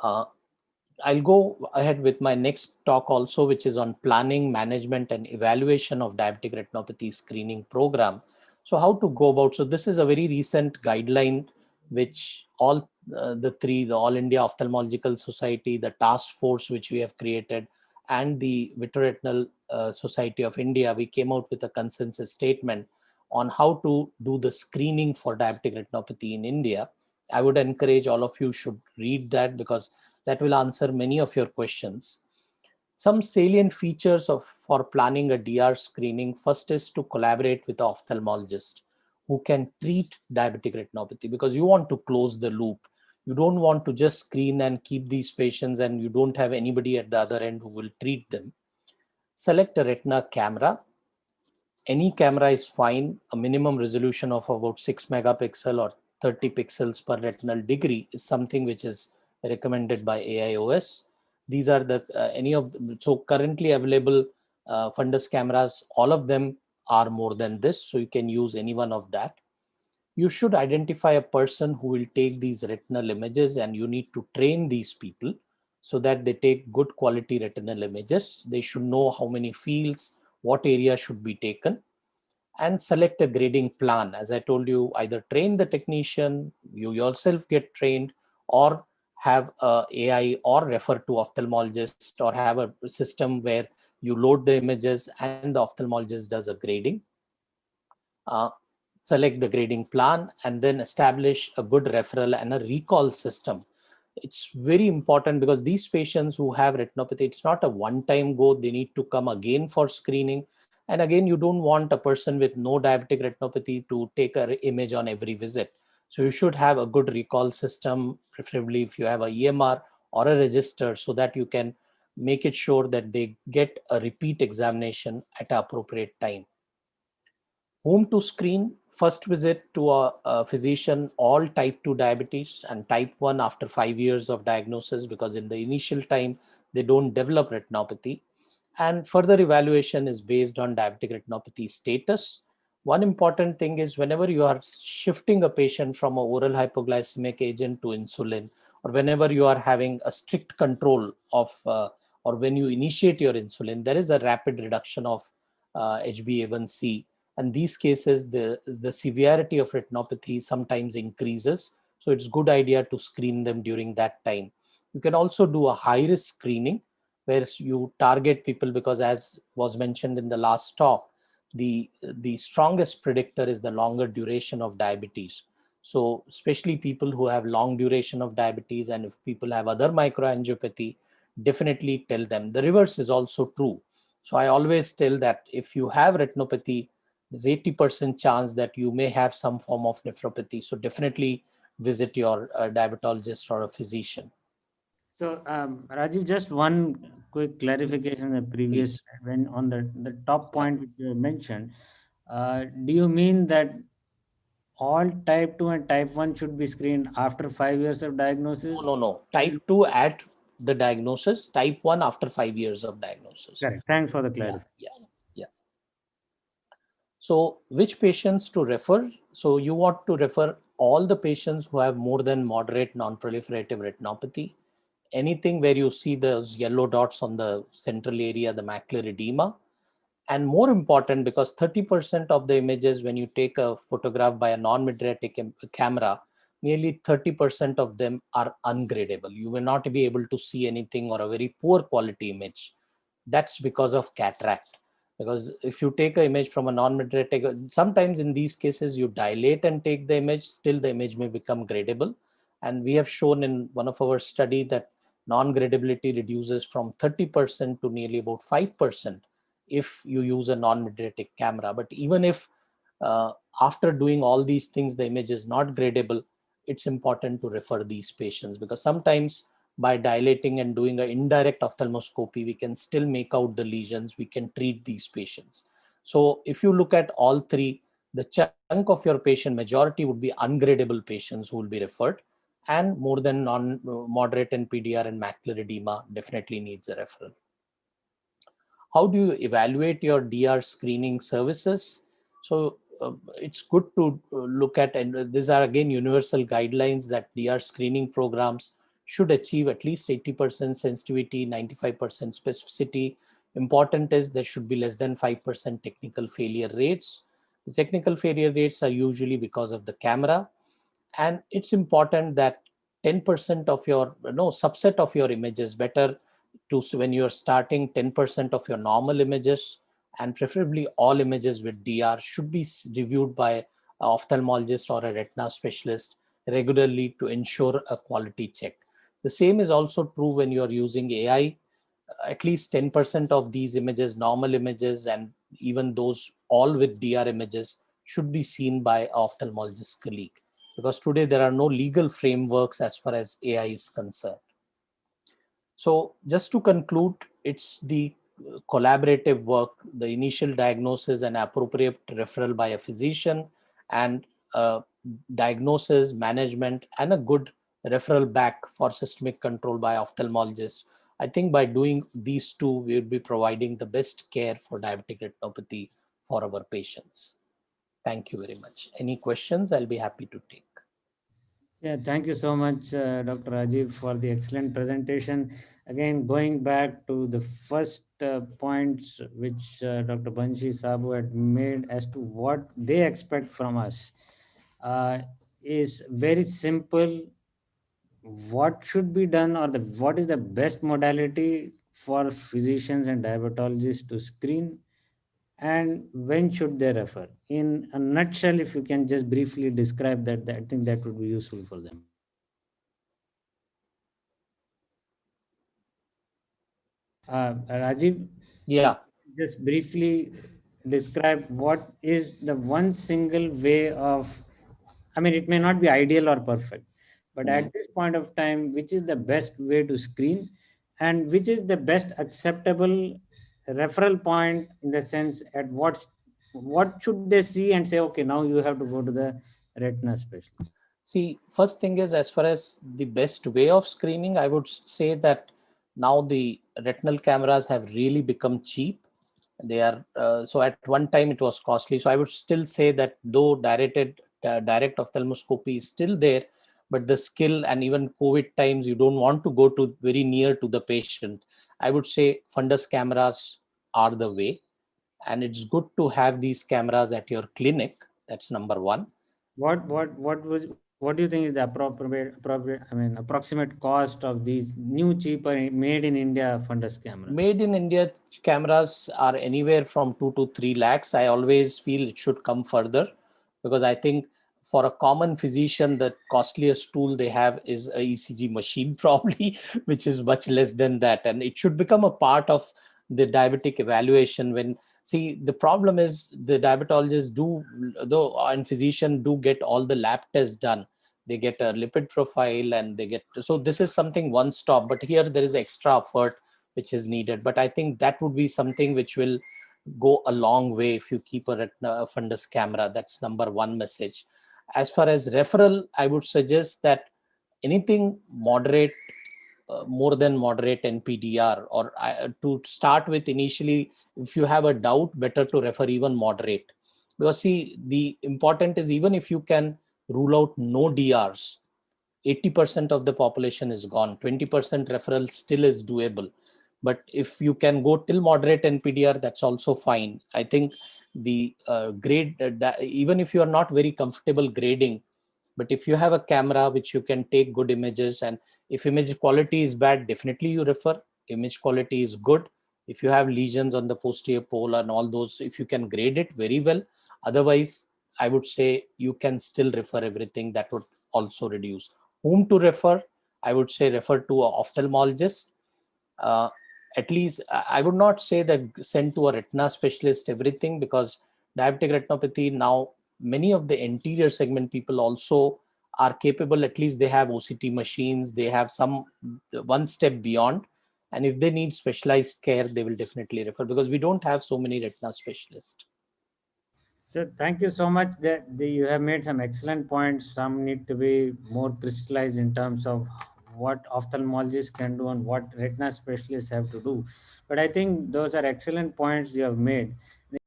Uh, I'll go ahead with my next talk also, which is on planning, management, and evaluation of diabetic retinopathy screening program. So how to go about, so this is a very recent guideline, which all the three, the All India Ophthalmological Society, the task force which we have created, and the Vitreoretinal Society of India, we came out with a consensus statement on how to do the screening for diabetic retinopathy in India. I would encourage all of you should read that, because that will answer many of your questions. Some salient features for planning a DR screening: first is to collaborate with the ophthalmologist who can treat diabetic retinopathy, because you want to close the loop. You don't want to just screen and keep these patients and you don't have anybody at the other end who will treat them. Select a retina camera. Any camera is fine. A minimum resolution of about 6 megapixel or 30 pixels per retinal degree is something which is recommended by AIOS. These are the any of the, so currently available fundus cameras, all of them are more than this, so you can use any one of that. You should identify a person who will take these retinal images, and you need to train these people so that they take good quality retinal images. They should know how many fields, what area should be taken, and select a grading plan. As I told you, either train the technician, you yourself get trained, or have a AI or refer to ophthalmologist, or have a system where you load the images and the ophthalmologist does a grading. Uh, Select the grading plan and then establish a good referral and a recall system. It's very important because these patients who have retinopathy, it's not a one-time go. They need to come again for screening. And again, you don't want a person with no diabetic retinopathy to take an image on every visit. So you should have a good recall system, preferably if you have a EMR or a register, so that you can make it sure that they get a repeat examination at an appropriate time. Whom to screen: first visit to a physician, all type 2 diabetes and type 1 after 5 years of diagnosis, because in the initial time they don't develop retinopathy. And further evaluation is based on diabetic retinopathy status. One important thing is, whenever you are shifting a patient from an oral hypoglycemic agent to insulin, or whenever you are having a strict control of or when you initiate your insulin, there is a rapid reduction of HbA1c. And these cases, the severity of retinopathy sometimes increases. So it's good idea to screen them during that time. You can also do a high risk screening where you target people, because as was mentioned in the last talk, the strongest predictor is the longer duration of diabetes. So especially people who have long duration of diabetes, and if people have other microangiopathy, definitely tell them. The reverse is also true. So I always tell that if you have retinopathy, there's 80% chance that you may have some form of nephropathy. So definitely visit your diabetologist or a physician. So, Rajiv, just one quick clarification. The previous, Please. when on the top Yeah. point which you mentioned, do you mean that all type 2 and type 1 should be screened after 5 years of No, diagnosis? no, no. Or Type 2 at the diagnosis, type 1 after 5 years of diagnosis. correct. Thanks for the Yeah, clarification. yeah, yeah. So which patients to refer? So you want to refer all the patients who have more than moderate non-proliferative retinopathy. Anything where you see those yellow dots on the central area, the macular edema. And more important, because 30% of the images, when you take a photograph by a non-mydriatic camera, nearly 30% of them are ungradable. You will not be able to see anything, or a very poor quality image. That's because of cataract. Because if you take an image from a non-mydriatic, sometimes in these cases you dilate and take the image, still the image may become gradable. And we have shown in one of our study that non-gradability reduces from 30% to nearly about 5% if you use a non-mydriatic camera. But even if after doing all these things the image is not gradable, it's important to refer these patients, because sometimes by dilating and doing an indirect ophthalmoscopy, we can still make out the lesions, we can treat these patients. So if you look at all three, the chunk of your patient, majority would be ungradable patients who will be referred, and more than non-moderate NPDR and macular edema definitely needs a referral. How do you evaluate your DR screening services? So it's good to look at, and these are again universal guidelines, that DR screening programs should achieve at least 80% sensitivity, 95% specificity. Important is there should be less than 5% technical failure rates. The technical failure rates are usually because of the camera, and it's important that 10% of your no subset of your images, better to when you're starting, 10% of your normal images and preferably all images with DR should be reviewed by an ophthalmologist or a retina specialist regularly to ensure a quality check. The same is also true when you're using AI. At least 10% of these images, normal images, and even those all with DR images should be seen by an ophthalmologist colleague, because today there are no legal frameworks as far as AI is concerned. So just to conclude, it's the collaborative work, the initial diagnosis and appropriate referral by a physician, and diagnosis, management, and a good referral back for systemic control by ophthalmologist. I think by doing these two, we will be providing the best care for diabetic retinopathy for our patients. Thank you very much. Any questions? I'll be happy to take. Yeah, thank you so much, Dr. Rajiv, for the excellent presentation. Again, going back to the first points which Dr. Banshi Sabu had made as to what they expect from us, uh, is very simple. What should be done, or what is the best modality for physicians and diabetologists to screen, and when should they refer? In a nutshell, if you can just briefly describe that, I think that would be useful for them. Rajiv, Yeah. just briefly describe what is the one single way of, I mean, it may not be ideal or perfect, but Mhm. at this point of time, which is the best way to screen, and which is the best acceptable referral point, in the sense at what should they see and say, okay, now you have to go to the retina specialist. See, first thing is, as far as the best way of screening, I would say that now the retinal cameras have really become cheap. They are so at one time it was costly. So I would still say that though direct ophthalmoscopy is still there, but the skill, and even COVID times, you don't want to go to very near to the patient. I would say fundus cameras are the way, and it's good to have these cameras at your clinic. That's number one. What do you think is the appropriate, I mean, approximate cost of these new cheaper made in India fundus cameras? Made in India cameras are anywhere from 2 to 3 lakhs. I always feel it should come further, because I think for a common physician, the costliest tool they have is a ECG machine, probably, which is much less than that. And it should become a part of the diabetic evaluation. When, see, the problem is the diabetologists do, though, and physician do get all the lab tests done. They get a lipid profile and they get, so this is something one stop, but here there is extra effort which is needed. But I think that would be something which will go a long way if you keep a retina fundus camera. That's number one message. As far as referral, I would suggest that anything moderate, more than moderate NPDR, or to start with initially, if you have a doubt, better to refer even moderate. Because see, the important is, even if you can rule out no DRs, 80% of the population is gone. 20% referral still is doable. But if you can go till moderate NPDR, that's also fine. I think the grade, even if you are not very comfortable grading, but if you have a camera which you can take good images, and if image quality is bad, definitely you refer. Image quality is good. If you have lesions on the posterior pole and all those, if you can grade it very well. Otherwise, I would say you can still refer everything. That would also reduce. Whom to refer? I would say refer to an ophthalmologist. Uh, at least I would not say that send to a retina specialist everything, because diabetic retinopathy now, many of the anterior segment people also are capable. At least they have OCT machines. They have some one step beyond. And if they need specialized care, they will definitely refer, because we don't have so many retina specialists. So thank you so much. That you have made some excellent points. Some need to be more crystallized in terms of what ophthalmologists can do and what retina specialists have to do. But I think those are excellent points you have made.